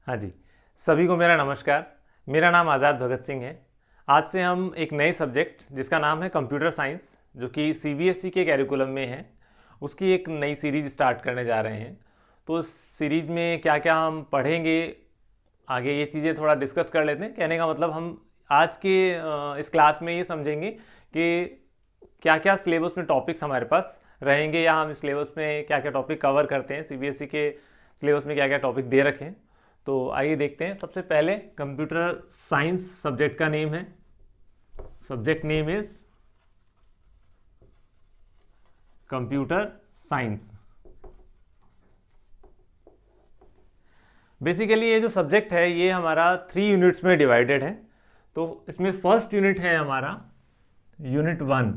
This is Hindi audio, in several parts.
हाँ जी, सभी को मेरा नमस्कार। मेरा नाम आज़ाद भगत सिंह है। आज से हम एक नए सब्जेक्ट जिसका नाम है कंप्यूटर साइंस, जो कि सीबीएसई के कैरिकुलम में है, उसकी एक नई सीरीज स्टार्ट करने जा रहे हैं। तो इस सीरीज में क्या क्या हम पढ़ेंगे, आगे ये चीज़ें थोड़ा डिस्कस कर लेते हैं। कहने का मतलब हम आज के इस क्लास में ये समझेंगे कि क्या क्या सिलेबस में टॉपिक्स हमारे पास रहेंगे, या हम सिलेबस में क्या क्या टॉपिक कवर करते हैं, सीबीएसई के सिलेबस में क्या क्या टॉपिक दे रखे हैं। तो आइए देखते हैं। सबसे पहले कंप्यूटर साइंस सब्जेक्ट का नेम है, subject name is computer science. Basically ये जो सब्जेक्ट है ये हमारा 3 यूनिट्स में डिवाइडेड है। तो इसमें फर्स्ट यूनिट है हमारा यूनिट 1।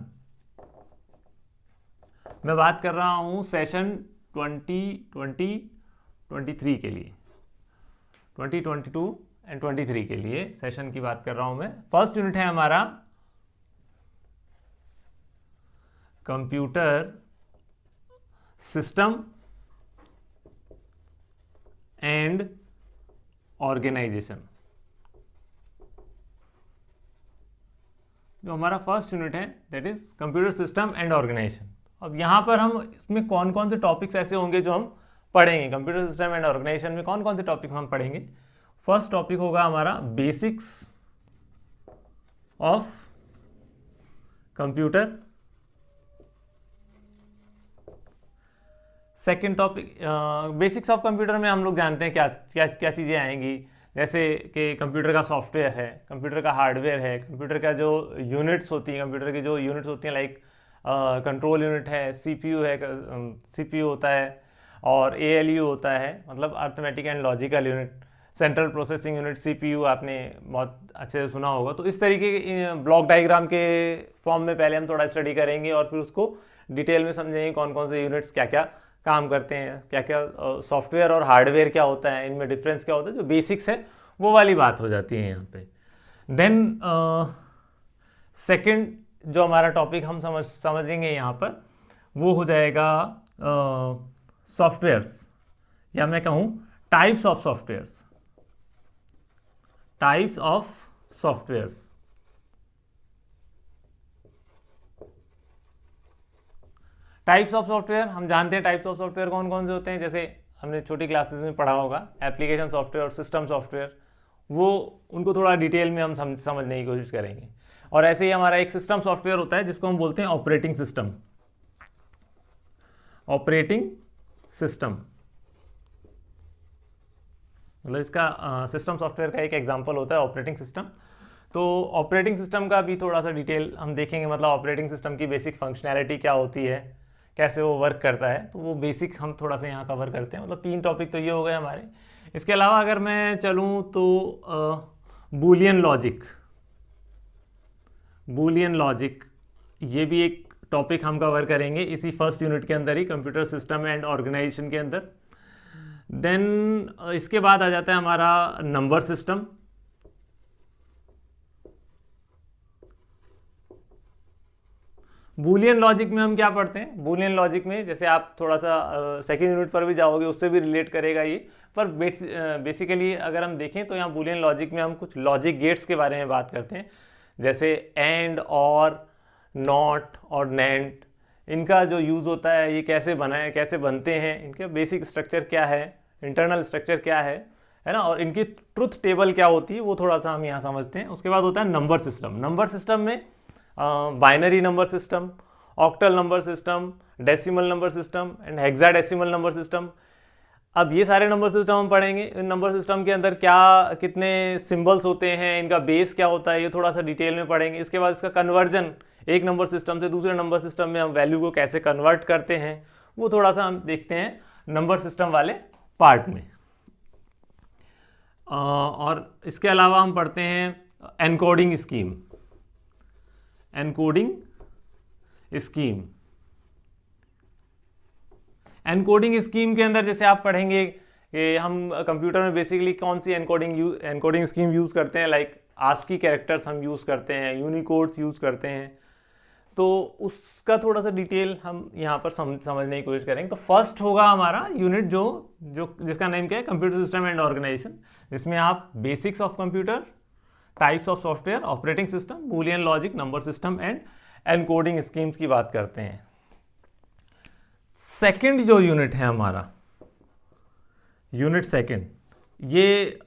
मैं बात कर रहा हूँ सेशन 2023 के लिए, 2022 एंड 23 के लिए सेशन की बात कर रहा हूँ मैं। फर्स्ट यूनिट है हमारा कंप्यूटर सिस्टम एंड ऑर्गेनाइजेशन। जो हमारा फर्स्ट यूनिट है that is computer system and organisation. अब यहाँ पर हम इसमें कौन कौन से टॉपिक्स ऐसे होंगे जो हम पढ़ेंगे, कंप्यूटर सिस्टम एंड ऑर्गेनाइजेशन में कौन कौन से टॉपिक हम पढ़ेंगे। फर्स्ट टॉपिक होगा हमारा basics of computer. Second topic basics of computer में हम लोग जानते हैं क्या क्या क्या चीज़ें आएंगी, जैसे कि कंप्यूटर का सॉफ्टवेयर है, कंप्यूटर का हार्डवेयर है, कंप्यूटर का जो यूनिट्स होती हैं, कंप्यूटर की जो यूनिट्स होती हैं लाइक कंट्रोल यूनिट है, सीपीयू है, सीपीयू होता है, और एएलयू होता है, मतलब arithmetic and logical unit, central processing unit, CPU आपने बहुत अच्छे से सुना होगा। तो इस तरीके के ब्लॉक डायग्राम के फॉर्म में पहले हम थोड़ा स्टडी करेंगे और फिर उसको डिटेल में समझेंगे कौन कौन से यूनिट्स क्या क्या काम करते हैं, क्या क्या सॉफ्टवेयर और हार्डवेयर क्या होता है, इनमें डिफरेंस क्या होता है, जो बेसिक्स है वो वाली बात हो जाती है यहाँ पे। देन सेकंड जो हमारा टॉपिक हम समझेंगे यहाँ पर वो हो जाएगा सॉफ्टवेयर्स, या मैं कहूँ types of softwares, types of softwares. Types of software हम जानते हैं, टाइप्स ऑफ सॉफ्टवेयर कौन कौन से होते हैं, जैसे हमने छोटी क्लासेस में पढ़ा होगा एप्लीकेशन सॉफ्टवेयर और सिस्टम सॉफ्टवेयर, वो उनको थोड़ा डिटेल में हम समझने की कोशिश करेंगे। और ऐसे ही हमारा एक सिस्टम सॉफ्टवेयर होता है जिसको हम बोलते हैं ऑपरेटिंग सिस्टम, ऑपरेटिंग सिस्टम। मतलब इसका सिस्टम सॉफ्टवेयर का एक एग्जांपल होता है ऑपरेटिंग सिस्टम। तो ऑपरेटिंग सिस्टम का भी थोड़ा सा डिटेल हम देखेंगे, मतलब ऑपरेटिंग सिस्टम की बेसिक फंक्शनैलिटी क्या होती है, कैसे वो वर्क करता है, तो वो बेसिक हम थोड़ा सा यहाँ कवर करते हैं। मतलब 3 टॉपिक तो ये हो गए हमारे। इसके अलावा अगर मैं चलूँ तो बूलियन लॉजिक, बूलियन लॉजिक ये भी एक टॉपिक हम कवर करेंगे इसी फर्स्ट यूनिट के अंदर ही, कंप्यूटर सिस्टम एंड ऑर्गेनाइजेशन के अंदर। देन इसके बाद आ जाता है हमारा नंबर सिस्टम। बूलियन लॉजिक में हम क्या पढ़ते हैं, बूलियन लॉजिक में जैसे आप थोड़ा सा सेकेंड यूनिट पर भी जाओगे उससे भी रिलेट करेगा ये, पर बेसिकली अगर हम देखें तो यहाँ बूलियन लॉजिक में हम कुछ लॉजिक गेट्स के बारे में बात करते हैं, जैसे एंड और नॉट और नैंड, इनका जो यूज़ होता है, ये कैसे बनाए, कैसे बनते हैं, इनका बेसिक स्ट्रक्चर क्या है, इंटरनल स्ट्रक्चर क्या है ना, और इनकी ट्रुथ टेबल क्या होती है, वो थोड़ा सा हम यहाँ समझते हैं। उसके बाद होता है नंबर सिस्टम। नंबर सिस्टम में binary number system, octal number system, decimal number system and hexadecimal number system. अब ये सारे नंबर सिस्टम हम पढ़ेंगे। इन नंबर सिस्टम के अंदर क्या कितने सिंबल्स होते हैं, इनका बेस क्या होता है, ये थोड़ा सा डिटेल में पढ़ेंगे। इसके बाद इसका कन्वर्जन, एक नंबर सिस्टम से दूसरे नंबर सिस्टम में हम वैल्यू को कैसे कन्वर्ट करते हैं, वो थोड़ा सा हम देखते हैं नंबर सिस्टम वाले पार्ट में। और इसके अलावा हम पढ़ते हैं encoding scheme, encoding scheme. Encoding scheme के अंदर जैसे आप पढ़ेंगे कि हम कंप्यूटर में बेसिकली कौन सी एनकोडिंग स्कीम यूज़ करते हैं, लाइक आस्की कैरेक्टर्स हम यूज़ करते हैं, यूनिकोड्स यूज़ करते हैं। तो उसका थोड़ा सा डिटेल हम यहाँ पर समझने की कोशिश करेंगे। तो फर्स्ट होगा हमारा यूनिट जो जिसका नेम क्या है, कंप्यूटर सिस्टम एंड ऑर्गेनाइजेशन, जिसमें आप basics of computer, types of software, operating system, Boolean logic, number system and encoding schemes की बात करते हैं। सेकंड जो यूनिट है हमारा, यूनिट सेकंड, ये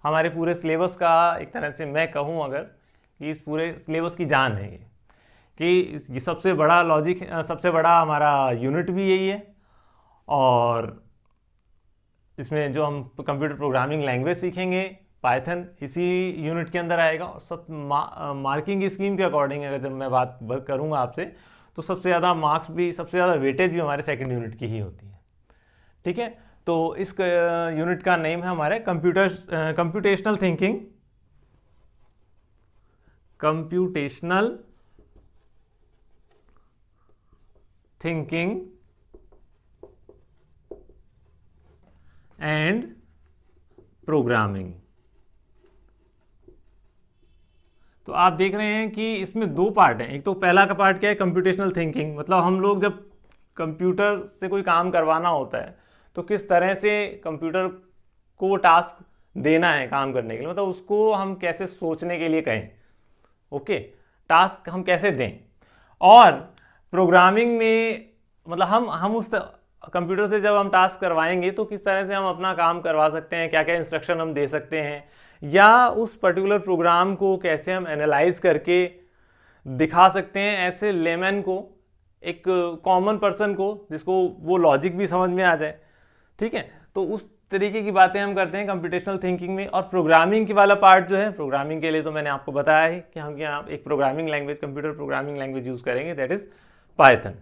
हमारे पूरे सिलेबस का एक तरह से मैं कहूँ अगर कि इस पूरे सिलेबस की जान है ये, कि ये सबसे बड़ा लॉजिक, सबसे बड़ा हमारा यूनिट भी यही है। और इसमें जो हम कंप्यूटर प्रोग्रामिंग लैंग्वेज सीखेंगे पाइथन इसी यूनिट के अंदर आएगा। और सब मार्किंग स्कीम के अकॉर्डिंग अगर जब मैं बात करूँगा आपसे, तो सबसे ज़्यादा मार्क्स भी, सबसे ज़्यादा वेटेज भी हमारे सेकंड यूनिट की ही होती है। ठीक है, तो इस यूनिट का नेम है हमारे computational thinking, computational thinking and programming. तो आप देख रहे हैं कि इसमें दो पार्ट हैं। एक तो पहला का पार्ट क्या है, कंप्यूटेशनल थिंकिंग, मतलब हम लोग जब कंप्यूटर से कोई काम करवाना होता है तो किस तरह से कंप्यूटर को टास्क देना है काम करने के लिए, मतलब उसको हम कैसे सोचने के लिए कहें, ओके, टास्क हम कैसे दें। और प्रोग्रामिंग में मतलब हम उस कंप्यूटर से जब हम टास्क करवाएंगे तो किस तरह से हम अपना काम करवा सकते हैं, क्या क्या इंस्ट्रक्शन हम दे सकते हैं, या उस पर्टिकुलर प्रोग्राम को कैसे हम एनालाइज करके दिखा सकते हैं ऐसे लेमैन को, एक कॉमन पर्सन को, जिसको वो लॉजिक भी समझ में आ जाए। ठीक है, तो उस तरीके की बातें हम करते हैं कंप्यूटेशनल थिंकिंग में। और प्रोग्रामिंग की वाला पार्ट जो है, प्रोग्रामिंग के लिए तो मैंने आपको बताया है कि हम यहाँ एक programming language, computer programming language use करेंगे, दैट इज पाइथन।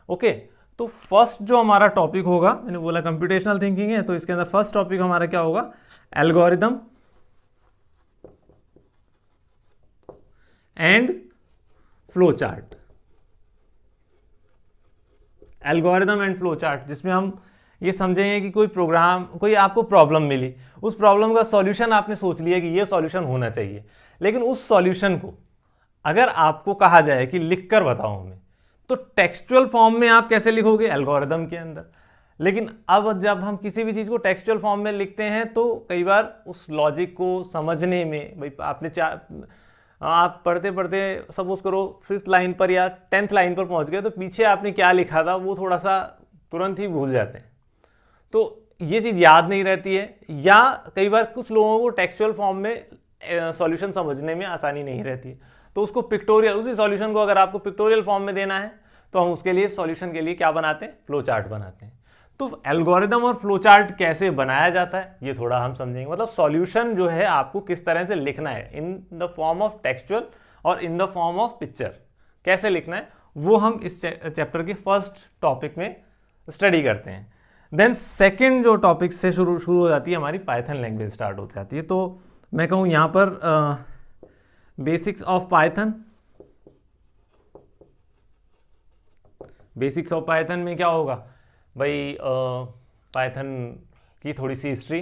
ओके, तो फर्स्ट जो हमारा टॉपिक होगा, मैंने बोला कंप्यूटेशनल थिंकिंग है, तो इसके अंदर फर्स्ट टॉपिक हमारा क्या होगा, algorithm and flow chart. Algorithm and flow chart, जिसमें हम ये समझेंगे कि कोई प्रोग्राम, कोई आपको प्रॉब्लम मिली, उस प्रॉब्लम का सॉल्यूशन आपने सोच लिया कि ये सॉल्यूशन होना चाहिए, लेकिन उस सॉल्यूशन को अगर आपको कहा जाए कि लिख कर बताओ हमें, तो टेक्सचुअल फॉर्म में आप कैसे लिखोगे, एल्गोरिदम के अंदर। लेकिन अब जब हम किसी भी चीज़ को टेक्सचुअल फॉर्म में लिखते हैं तो कई बार उस लॉजिक को समझने में, भाई आपने आप पढ़ते पढ़ते सपोज करो 5th लाइन पर या 10th लाइन पर पहुंच गए, तो पीछे आपने क्या लिखा था वो थोड़ा सा तुरंत ही भूल जाते हैं, तो ये चीज़ याद नहीं रहती है। या कई बार कुछ लोगों को टेक्सचुअल फॉर्म में सॉल्यूशन समझने में आसानी नहीं रहती है, तो उसको पिक्टोरियल, उसी सॉल्यूशन को अगर आपको पिक्टोरियल फॉर्म में देना है तो हम उसके लिए सॉल्यूशन के लिए क्या बनाते हैं, फ्लो चार्ट बनाते हैं। तो एल्गोरिदम और फ्लो चार्ट कैसे बनाया जाता है ये थोड़ा हम समझेंगे, मतलब सॉल्यूशन जो है आपको किस तरह से लिखना है, in the form of textual और in the form of picture कैसे लिखना है, वो हम इस चैप्टर के फर्स्ट टॉपिक में स्टडी करते हैं। देन सेकेंड जो टॉपिक से शुरू हो जाती है हमारी पाइथन लैंग्वेज स्टार्ट हो जाती है। तो मैं कहूँ यहाँ पर basics of Python, basics of Python में क्या होगा भाई, पाइथन की थोड़ी सी हिस्ट्री,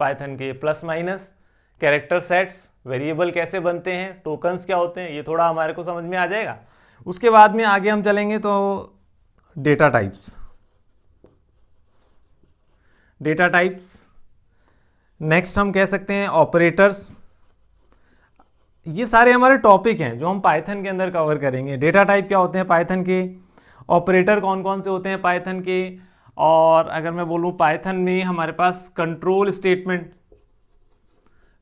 पाइथन के plus minus, character sets, variable कैसे बनते हैं, टोकन्स क्या होते हैं, ये थोड़ा हमारे को समझ में आ जाएगा। उसके बाद में आगे हम चलेंगे तो data types, data types, next हम कह सकते हैं ऑपरेटर्स। ये सारे हमारे टॉपिक हैं जो हम पाइथन के अंदर कवर करेंगे। डेटा टाइप क्या होते हैं पाइथन के, ऑपरेटर कौन कौन से होते हैं पाइथन के, और अगर मैं बोलूँ पाइथन में हमारे पास कंट्रोल स्टेटमेंट,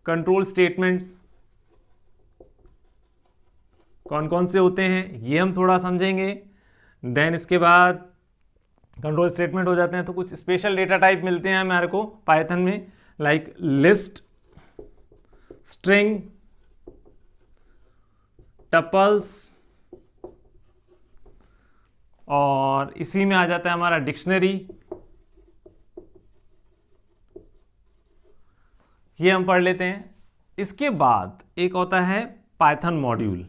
कंट्रोल स्टेटमेंट्स कौन कौन से होते हैं ये हम थोड़ा समझेंगे। देन इसके बाद कंट्रोल स्टेटमेंट हो जाते हैं तो कुछ स्पेशल डेटा टाइप मिलते हैं हमारे को पाइथन में, लाइक लिस्ट, स्ट्रिंग, टपल्स, और इसी में आ जाता है हमारा डिक्शनरी, ये हम पढ़ लेते हैं। इसके बाद एक होता है पाइथन मॉड्यूल,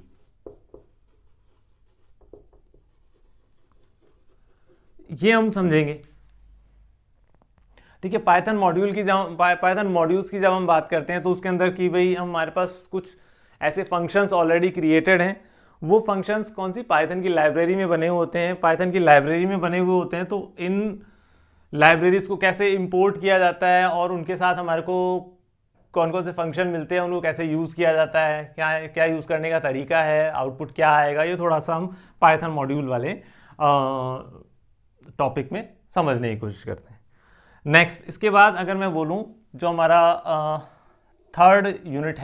ये हम समझेंगे। ठीक है, पाइथन मॉड्यूल की जब पाइथन मॉड्यूल्स की जब हम बात करते हैं तो उसके अंदर की भाई हमारे पास कुछ ऐसे फंक्शंस ऑलरेडी क्रिएटेड हैं, वो फंक्शंस कौन सी, पाइथन की लाइब्रेरी में बने हुए होते हैं। पाइथन की लाइब्रेरी में बने हुए होते हैं, तो इन लाइब्रेरीज को कैसे इंपोर्ट किया जाता है और उनके साथ हमारे को कौन कौन से फंक्शन मिलते हैं, उनको कैसे यूज़ किया जाता है, क्या क्या यूज़ करने का तरीका है, आउटपुट क्या आएगा, ये थोड़ा सा हम पाइथन मॉड्यूल वाले टॉपिक में समझने की कोशिश करते हैं। नेक्स्ट, इसके बाद अगर मैं बोलूँ जो हमारा थर्ड यूनिट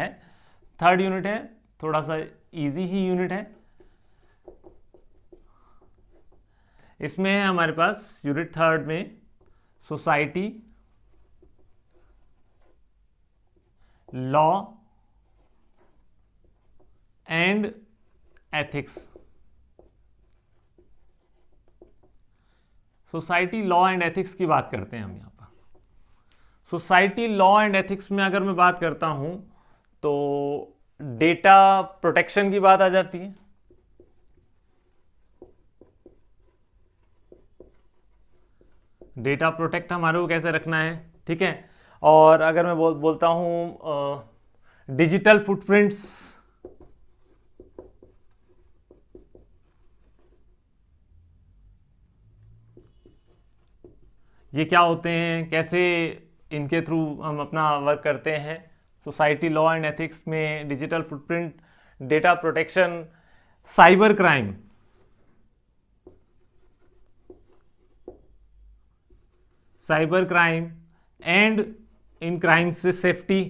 है, थोड़ा सा इजी ही यूनिट है। इसमें है हमारे पास यूनिट थर्ड में society, law and ethics. Society, law and ethics की बात करते हैं हम यहाँ पर। सोसाइटी, लॉ एंड एथिक्स में अगर मैं बात करता हूं तो डेटा प्रोटेक्शन की बात आ जाती है। डेटा प्रोटेक्ट हमारे को कैसे रखना है, ठीक है। और अगर मैं बोलता हूं डिजिटल फुटप्रिंट्स, ये क्या होते हैं, कैसे इनके थ्रू हम अपना वर्क करते हैं। सोसाइटी, लॉ एंड एथिक्स में digital footprint, data protection, cyber crime, and in crime से safety,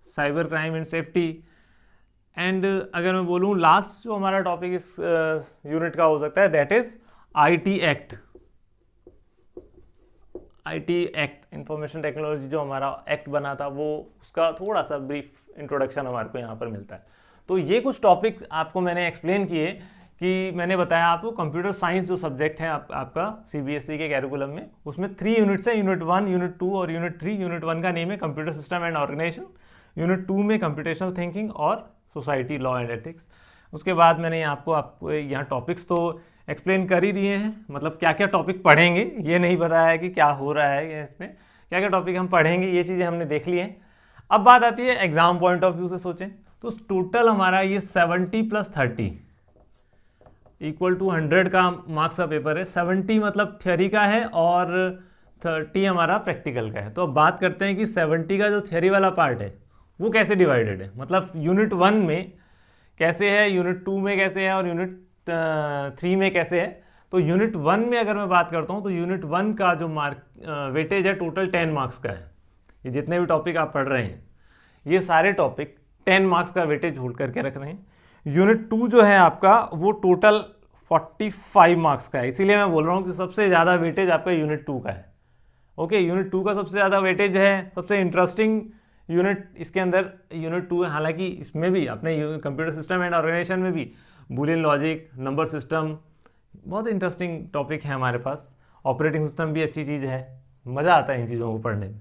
cyber crime and safety. And अगर मैं बोलूं लास्ट जो हमारा टॉपिक इस यूनिट का हो सकता है, that is IT act. Information technology जो हमारा एक्ट बना था, वो उसका थोड़ा सा ब्रीफ इंट्रोडक्शन हमारे को यहाँ पर मिलता है। तो ये कुछ टॉपिक आपको मैंने एक्सप्लेन किए कि मैंने बताया आपको कंप्यूटर साइंस जो सब्जेक्ट है आपका सीबीएसई के कैरिकुलम में, उसमें 3 यूनिट्स है, यूनिट 1, यूनिट 2 और यूनिट 3। यूनिट 1 का नेम है computer system and organisation, unit 2 में कंप्यूटेशनल थिंकिंग और सोसाइटी, लॉ एंड एथिक्स। उसके बाद मैंने आपको यहाँ टॉपिक्स तो एक्सप्लेन कर ही दिए हैं, मतलब क्या क्या टॉपिक पढ़ेंगे, ये नहीं बताया है कि क्या हो रहा है इसमें, क्या क्या टॉपिक हम पढ़ेंगे, ये चीज़ें हमने देख ली हैं। अब बात आती है एग्जाम पॉइंट ऑफ व्यू से सोचें तो टोटल हमारा ये 70 + 30 = 100 का मार्क्स का पेपर है। 70 मतलब थ्योरी का है और 30 हमारा प्रैक्टिकल का है। तो अब बात करते हैं कि 70 का जो थ्योरी वाला पार्ट है वो कैसे डिवाइडेड है, मतलब यूनिट 1 में कैसे है, यूनिट 2 में कैसे है और यूनिट 3 में कैसे है। तो यूनिट 1 में अगर मैं बात करता हूँ तो यूनिट 1 का जो वेटेज है टोटल 10 मार्क्स का है। ये जितने भी टॉपिक आप पढ़ रहे हैं ये सारे टॉपिक 10 मार्क्स का वेटेज होल्ड करके रख रहे हैं। यूनिट 2 जो है आपका वो टोटल 45 मार्क्स का है, इसीलिए मैं बोल रहा हूँ कि सबसे ज़्यादा वेटेज आपका यूनिट 2 का है। ओके, यूनिट 2 का सबसे ज़्यादा वेटेज है, सबसे इंटरेस्टिंग यूनिट इसके अंदर यूनिट 2 है। हालांकि इसमें भी अपने कंप्यूटर सिस्टम एंड ऑर्गेनाइजेशन में भी बूलियन लॉजिक, नंबर सिस्टम, बहुत इंटरेस्टिंग टॉपिक है हमारे पास। ऑपरेटिंग सिस्टम भी अच्छी चीज़ है, मज़ा आता है इन चीज़ों को पढ़ने में।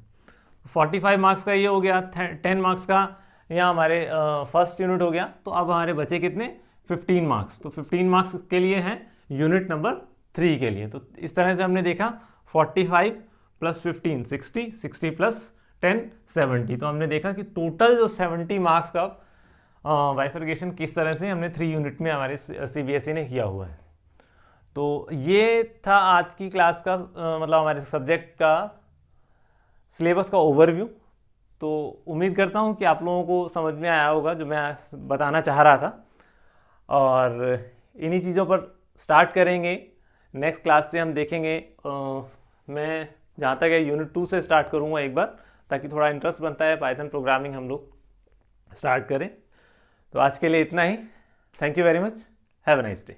45 मार्क्स का ये हो गया, 10 मार्क्स का यहाँ हमारे फर्स्ट यूनिट हो गया। तो अब हमारे बचे कितने, 15 मार्क्स। तो 15 मार्क्स के लिए हैं यूनिट नंबर 3 के लिए। तो इस तरह से हमने देखा 45 + 15 60, 60 + 10 70। तो हमने देखा कि टोटल जो 70 मार्क्स का बाइफर्केशन किस तरह से हमने 3 यूनिट में हमारे सीबीएसई ने किया हुआ है। तो ये था आज की क्लास का मतलब हमारे सब्जेक्ट का सिलेबस का ओवरव्यू। तो उम्मीद करता हूँ कि आप लोगों को समझ में आया होगा जो मैं बताना चाह रहा था, और इन्हीं चीज़ों पर स्टार्ट करेंगे। नेक्स्ट क्लास से हम देखेंगे, मैं जहाँ तक है यूनिट 2 से स्टार्ट करूँगा एक बार, ताकि थोड़ा इंटरेस्ट बनता है पाइथन प्रोग्रामिंग हम लोग स्टार्ट करें। तो आज के लिए इतना ही। Thank you very much, have a nice day.